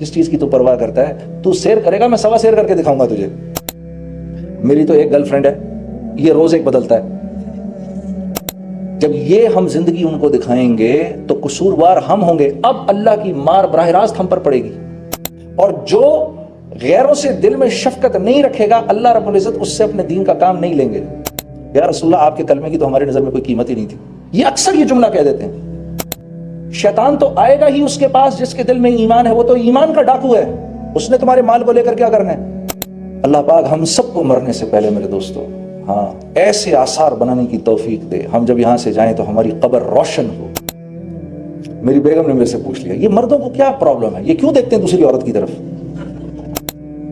किस चीज की तू परवाह करता है? तू शेयर करेगा, मैं 1.25 शेयर करके दिखाऊंगा तुझे। मेरी तो एक गर्लफ्रेंड है, ये रोज एक बदलता है। जब ये हम जिंदगी उनको दिखाएंगे तो कसूरवार हम होंगे। अब अल्लाह की मार बराह रास्त हम पर पड़ेगी। और जो गैरों से दिल में शफकत नहीं रखेगा, अल्लाह रब्बुल इज्जत उससे अपने दीन का काम नहीं लेंगे। या रसूलुल्लाह, आपके कलमे की तो हमारी नजर में कोई कीमत ही नहीं थी। ये अक्सर ये जुमला कह देते हैं। शैतान तो आएगा ही उसके पास जिसके दिल में ईमान है, वो तो ईमान का डाकू है। उसने तुम्हारे माल को लेकर क्या करना है? अल्लाह पाक हम सबको मरने से पहले मेरे दोस्तों, हाँ, ऐसे आसार बनाने की तौफीक दे, हम जब यहां से जाएं तो हमारी कब्र रोशन हो। मेरी बेगम ने मेरे से पूछ लिया, ये मर्दों को क्या प्रॉब्लम है, ये क्यों देखते हैं दूसरी औरत की तरफ?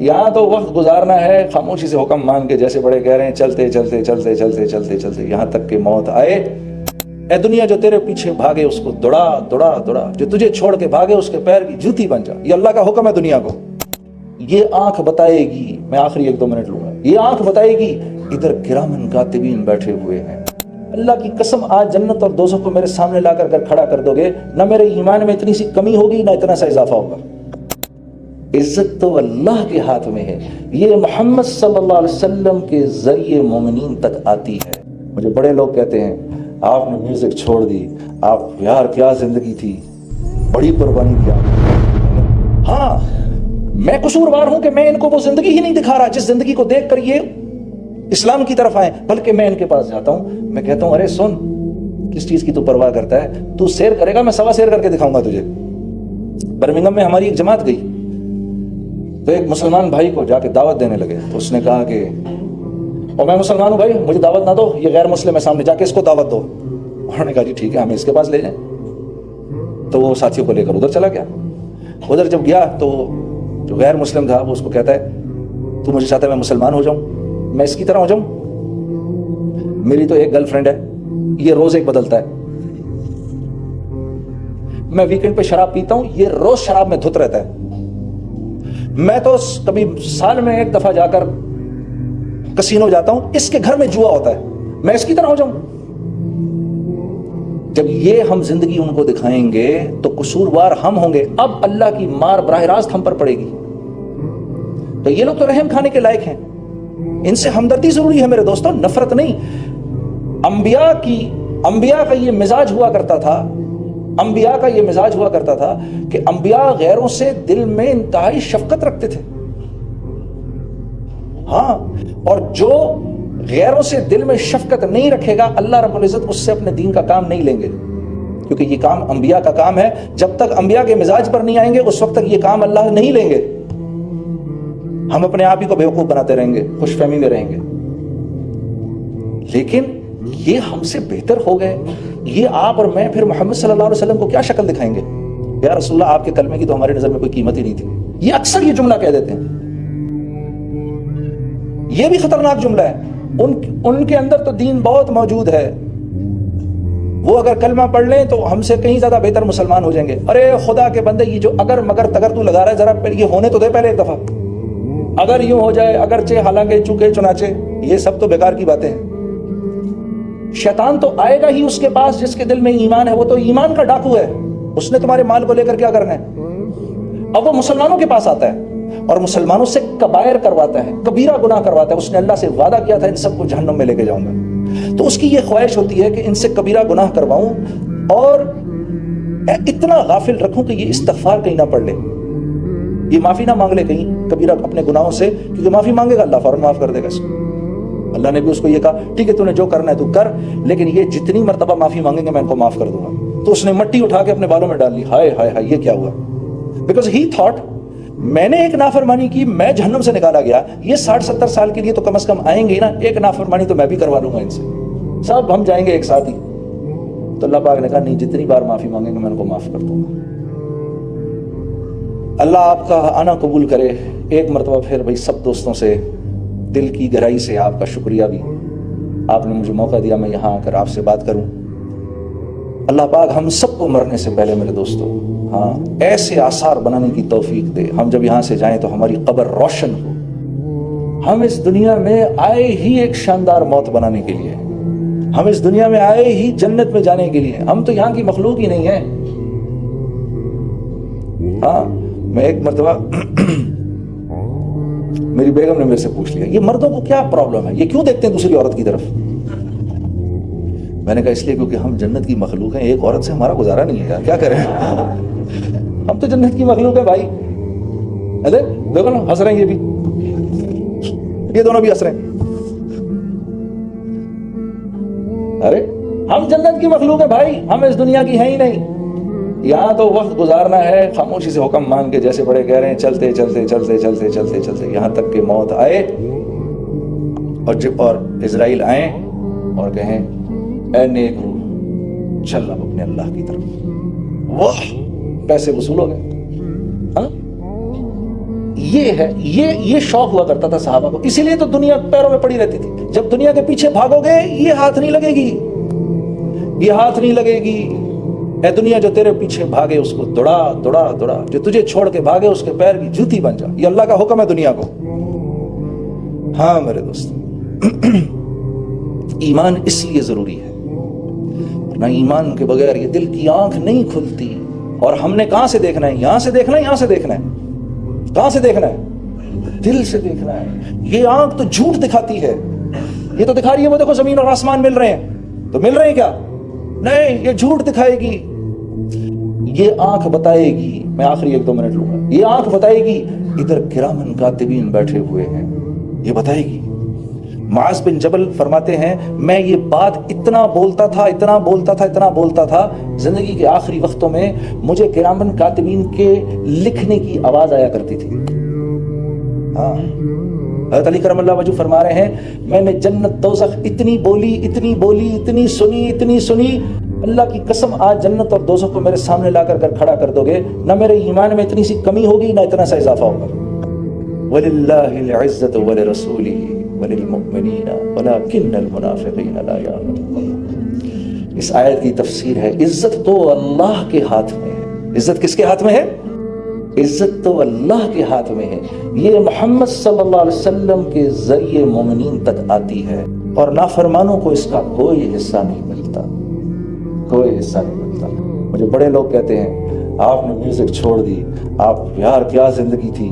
यहां तो वक्त गुजारना है खामोशी से हुक्म मान के, जैसे बड़े कह रहे हैं, चलते चलते चलते चलते चलते चलते यहां तक कि मौत आए। ए दुनिया, जो तेरे पीछे भागे उसको दौड़ा दौड़ा दौड़ा, जो तुझे छोड़ के भागे उसके पैर की जूती बन जा। ये अल्लाह का हुक्म है दुनिया को। ये आंख बताएगी, मैं आखिरी 1-2 मिनट लूंगा, ये आंख बताएगी इधर किरामन कातिबीन बैठे हुए हैं। अल्लाह की कसम, आज जन्नत और दोज़ख को मेरे सामने लाकर अगर खड़ा कर दोगे, ना मेरे ईमान में इतनी सी कमी होगी, ना इतना सा इजाफा होगा। इज्जत तो अल्लाह के हाथ में है। ये मोहम्मद सल्लल्लाहु अलैहि वसल्लम के जरिए मोमिनीन तक आती है। मुझे बड़े लोग कहते हैं, आपने म्यूजिक छोड़ दी, आप यार क्या जिंदगी थी, बड़ी कुर्बानी की आपने। हाँ, मैं कसूरवार हूं कि मैं इनको वो जिंदगी ही नहीं दिखा रहा जिस जिंदगी को देखकर ये इस्लाम की तरफ आए, बल्कि मैं इनके पास जाता हूं, मैं कहता हूं, अरे सुन, किस चीज की तू परवाह करता है? तू शेयर करेगा, मैं 1.25 शेयर करके दिखाऊंगा तुझे। बर्मिंघम में हमारी एक जमात गई, तो एक मुसलमान भाई को जाके दावत देने लगे। तो उसने कहा कि और मैं मुसलमान हूं भाई, मुझे दावत ना दो, ये गैर मुस्लिम है, सामने जाके इसको दावत दो। उन्होंने कहा जी ठीक है, हमें इसके पास ले जाएं। तो वो साथियों को लेकर उधर चला गया। उधर जब गया तो जो गैर मुस्लिम था वो उसको कहता है, तू मुझे चाहता है मैं मुसलमान हो जाऊं, मैं इसकी तरह हो जाऊं? मेरी तो एक गर्लफ्रेंड है, ये रोज एक बदलता है। मैं वीकेंड पे शराब पीता हूं, ये रोज शराब में धुत रहता है। मैं तो कभी साल में 1 दफा जाकर कसीनो जाता हूं, इसके घर में जुआ होता है, मैं इसकी तरह हो जाऊं? जब ये हम जिंदगी उनको दिखाएंगे तो कसूरवार हम होंगे। अब अल्लाह की मार बराह रास्त हम पर पड़ेगी। तो ये लोग तो रहम खाने के लायक हैं, इनसे हमदर्दी जरूरी है मेरे दोस्तों, नफरत नहीं। अंबिया का ये मिजाज हुआ करता था, अंबिया का ये मिजाज हुआ करता था कि अंबिया गैरों से दिल में इंतहाई शफकत रखते थे। हाँ, और जो गैरों से दिल में शफकत नहीं रखेगा, अल्लाह रब्बुल इज्जत उससे अपने दीन का काम नहीं लेंगे, क्योंकि ये काम अंबिया का काम है। जब तक अंबिया के मिजाज पर नहीं आएंगे उस वक्त तक ये काम अल्लाह नहीं लेंगे। हम अपने आप ही को बेवकूफ बनाते रहेंगे, खुशफहमी में रहेंगे। लेकिन ये हमसे बेहतर हो गए, ये आप और मैं फिर मोहम्मद सल्लल्लाहु अलैहि वसल्लम को क्या शक्ल दिखाएंगे? या रसूलुल्लाह, आपके कलमे की तो हमारी नजर में कोई कीमत ही नहीं थी। ये अक्सर ये जुमला कह देते हैं। ये भी खतरनाक जुमला है। उनके अंदर तो दीन बहुत मौजूद है, वो अगर कलमा पढ़ लें तो हमसे कहीं ज्यादा बेहतर मुसलमान हो जाएंगे। अरे खुदा के बंदे, ये जो अगर मगर तगर तू लगा रहा है, जरा ये होने तो दे पहले एक दफा। अगर यूं हो जाए, अगरचे, हालांकि, चूके, चुनाचे, ये सब तो बेकार की बातें हैं। शैतान तो आएगा ही उसके पास जिसके दिल में ईमान है, वो तो ईमान का डाकू है। उसने तुम्हारे माल को लेकर क्या करना है? अब वो मुसलमानों के पास आता है और मुसलमानों से कबायर करवाता है, कबीरा गुनाह करवाता है। उसने अल्लाह से वादा किया था, इन सबको जहन्नम में लेके जाऊंगा। तो उसकी ये ख्वाहिश होती है कि इनसे कबीरा गुनाह करवाऊं और इतना गाफिल रखूं कि ये इस्तिग़फ़ार कहीं ना पढ़ ले, ये माफी ना मांग ले कहीं कबीरा अपने गुनाहों से, क्योंकि माफी मांगेगा अल्लाह फौरन माफ कर देगा इसको। अल्लाह ने भी उसको ये कहा, ठीक है तूने जो करना है तू कर, लेकिन ये जितनी मर्तबा माफी मांगेंगे मैं इनको माफ कर दूंगा। तो उसने मट्टी उठा के अपने बालों में डाल ली। हाय हाय हाय, ये क्या हुआ? बिकॉज ही थॉट, मैंने एक नाफरमानी की, मैं जहन्नम से निकाला गया, ये 60-70 साल के लिए तो कम से कम आएंगे ही ना, एक नाफरमानी तो मैं भी करवा लूंगा इनसे, सब हम जाएंगे एक साथ ही। तो अल्लाह पाक ने कहा, नहीं, जितनी बार माफी मांगेंगे मैं उनको माफ कर दूंगा। अल्लाह आपका आना कबूल करे। एक मरतबा फिर भाई सब दोस्तों से दिल की गहराई से आपका शुक्रिया भी, आपने मुझे मौका दिया मैं यहाँ आकर आपसे बात करूं। अल्लाह पाक हम सबको मरने से पहले मेरे दोस्तों, हाँ, ऐसे आसार बनाने की तौफीक दे, हम जब यहाँ से जाएं तो हमारी कब्र रोशन हो। हम इस दुनिया में आए ही एक शानदार मौत बनाने के लिए, हम इस दुनिया में आए ही जन्नत में जाने के लिए। हम तो यहाँ की मखलूक ही नहीं है। हाँ, میں ایک مرتبہ میری بیگم نے میرے سے پوچھ لیا یہ مردوں کو کیا پرابلم ہے, یہ کیوں دیکھتے ہیں دوسری عورت کی طرف؟ میں نے کہا اس لیے کیونکہ ہم جنت کی مخلوق ہیں, ایک عورت سے ہمارا گزارا نہیں ہے یار, کیا کریں ہم تو جنت کی مخلوق ہیں بھائی. ارے دیکھو نا ہنس رہے ہیں, یہ بھی, یہ دونوں بھی ہنس رہے ہیں. ارے ہم جنت کی مخلوق ہیں بھائی, ہم اس دنیا کی ہیں ہی نہیں. یہاں تو وقت گزارنا ہے خاموشی سے حکم مان کے, جیسے بڑے کہہ رہے ہیں چلتے چلتے چلتے چلتے چلتے چلتے یہاں تک کہ موت آئے اور اسرائیل آئیں اور کہیں اے نیک روح چل اب اپنے اللہ کی طرف. وہ پیسے وصول ہو گئے. یہ ہے, یہ شوق ہوا کرتا تھا صحابہ کو, اسی لیے تو دنیا پیروں میں پڑی رہتی تھی. جب دنیا کے پیچھے بھاگو گے یہ ہاتھ نہیں لگے گی, یہ ہاتھ نہیں لگے گی. اے دنیا جو تیرے پیچھے بھاگے اس کو دوڑا دوڑا دوڑا, جو تجھے چھوڑ کے بھاگے اس کے پیر کی جوتی بن جا. یہ اللہ کا حکم ہے دنیا کو. ہاں میرے دوست, ایمان اس لیے ضروری ہے, نہ ایمان کے بغیر یہ دل کی آنکھ نہیں کھلتی. اور ہم نے کہاں سے دیکھنا ہے؟ یہاں سے دیکھنا ہے, یہاں سے دیکھنا ہے. کہاں سے دیکھنا ہے؟ دل سے دیکھنا ہے. یہ آنکھ تو جھوٹ دکھاتی ہے, یہ تو دکھا رہی ہے وہ دیکھو زمین اور آسمان مل رہے ہیں, تو مل رہے ہیں کیا؟ نہیں, یہ جھوٹ دکھائے گی. یہ آنکھ بتائے گی, میں آخری 1-2 منٹ لوں گا, یہ آنکھ بتائے گی ادھر کرامن کاتبین بیٹھے ہوئے ہیں, یہ بتائے گی. معاذ بن جبل فرماتے ہیں میں یہ بات اتنا بولتا تھا زندگی کے آخری وقتوں میں مجھے کرامن کاتبین کے لکھنے کی آواز آیا کرتی تھی. ہاں, حضرت علی کرم اللہ وجہ فرما رہے ہیں میں نے جنت دوزخ اتنی بولی اتنی سنی, اللہ کی قسم آج جنت اور دوزخ کو میرے سامنے لا کر کھڑا کر دو گے, نہ میرے ایمان میں اتنی سی کمی ہوگی نہ اتنا سا اضافہ ہوگا. وَلِلَّهِ الْعِزَّةُ وَلِرَسُولِهِ وَلِلْمُؤْمِنِينَ وَلَكِنَّ الْمُنَافِقِينَ لَا يَعْلَمُونَ. اس آیت کی تفسیر ہے عزت تو اللہ کے ہاتھ میں ہے. عزت کس کے ہاتھ میں ہے؟ عزت تو اللہ کے ہاتھ میں ہے. یہ محمد صلی اللہ علیہ وسلم کے ذریعے مومنین تک آتی ہے, اور نافرمانوں کو اس کا کوئی حصہ نہیں ملتا, کوئی حصہ نہیں ملتا. مجھے بڑے لوگ کہتے ہیں آپ نے میوزک چھوڑ دی, آپ یار کیا زندگی تھی,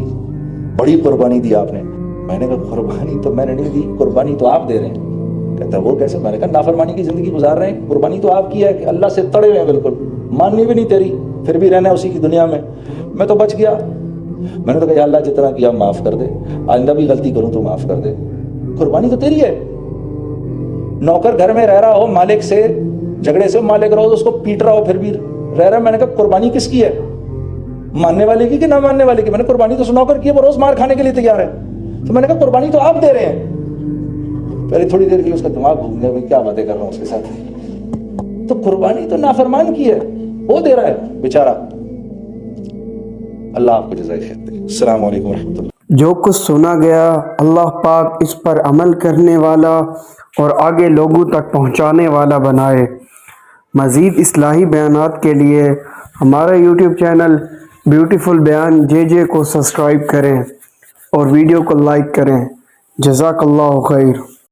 بڑی قربانی دی آپ نے. میں نے کہا قربانی تو میں نے نہیں دی, قربانی تو آپ دے رہے ہیں. کہتا وہ کیسے؟ میں نے کہا نافرمانی کی زندگی گزار رہے ہیں, قربانی تو آپ کی ہے کہ اللہ سے تڑے ہوئے ہیں بالکل, ماننی بھی نہیں تیری, پھر بھی رہنا ہے اسی کی دنیا میں. میں تو بچ گیا. میں نے تو کہا یا اللہ جتنا کیا معاف کر دے, آئندہ بھی غلطی کروں تو معاف کر دے. قربانی تو تیری ہے. نوکر گھر میں رہ رہا ہو, مالک سے جھگڑے سے مالک رہو, اس کو پیٹ رہا ہو پھر بھی رہ رہا. میں نے کہا قربانی کس کی ہے, ماننے والے کی کہ نہ ماننے والے کی؟ میں نے قربانی تو نوکر کی ہے, وہ روز مار کھانے کے لیے تیار ہے. تو میں نے کہا قربانی تو آپ دے رہے ہیں. پہلے تھوڑی دیر کے لیے اس کا دماغ گھوم گیا, کیا باتیں کر رہا ہوں اس کے ساتھ. تو قربانی تو نافرمان کی ہے, وہ دے رہا ہے بیچارہ. اللہ آپ کو جزائے خیر دے. السلام علیکم ورحمۃ اللہ. جو کچھ سنا گیا اللہ پاک اس پر عمل کرنے والا اور آگے لوگوں تک پہنچانے والا بنائے. مزید اصلاحی بیانات کے لیے ہمارا یوٹیوب چینل بیوٹیفل بیان JJ کو سبسکرائب کریں اور ویڈیو کو لائک کریں. جزاک اللہ خیر.